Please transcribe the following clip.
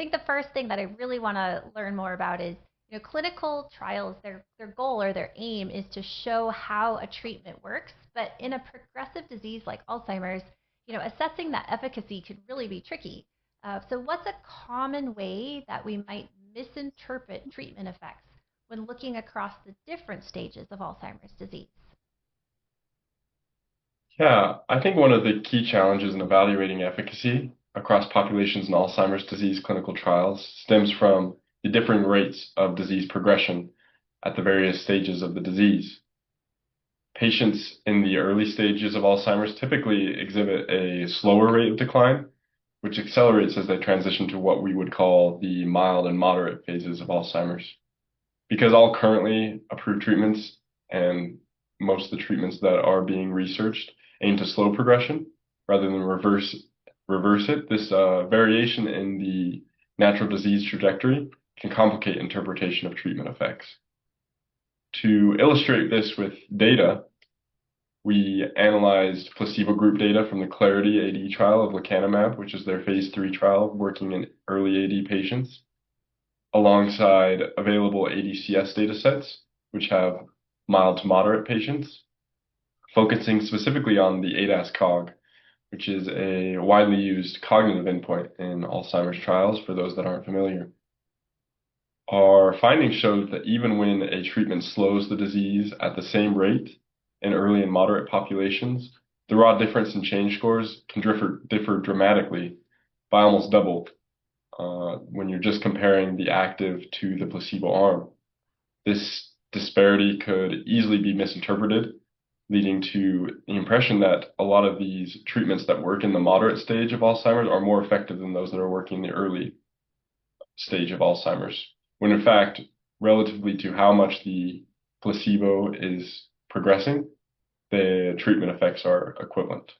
think the first thing that I really want to learn more about is, clinical trials, their goal or their aim is to show how a treatment works. But in a progressive disease like Alzheimer's, assessing that efficacy could really be tricky. So what's a common way that we might misinterpret treatment effects when looking across the different stages of Alzheimer's disease? Yeah, I think one of the key challenges in evaluating efficacy across populations in Alzheimer's disease clinical trials stems from the differing rates of disease progression at the various stages of the disease. Patients in the early stages of Alzheimer's typically exhibit a slower rate of decline, which accelerates as they transition to what we would call the mild and moderate phases of Alzheimer's. Because all currently approved treatments and most of the treatments that are being researched aim to slow progression rather than reverse it. This variation in the natural disease trajectory can complicate interpretation of treatment effects. To illustrate this with data, we analyzed placebo group data from the Clarity AD trial of lecanemab, which is their phase 3 trial working in early AD patients, alongside available ADCS datasets, which have mild to moderate patients, focusing specifically on the ADAS-Cog, which is a widely used cognitive endpoint in Alzheimer's trials for those that aren't familiar. Our findings showed that even when a treatment slows the disease at the same rate in early and moderate populations, the raw difference in change scores can differ dramatically by almost double when you're just comparing the active to the placebo arm. This disparity could easily be misinterpreted, leading to the impression that a lot of these treatments that work in the moderate stage of Alzheimer's are more effective than those that are working in the early stage of Alzheimer's, when in fact, relatively to how much the placebo is progressing, the treatment effects are equivalent.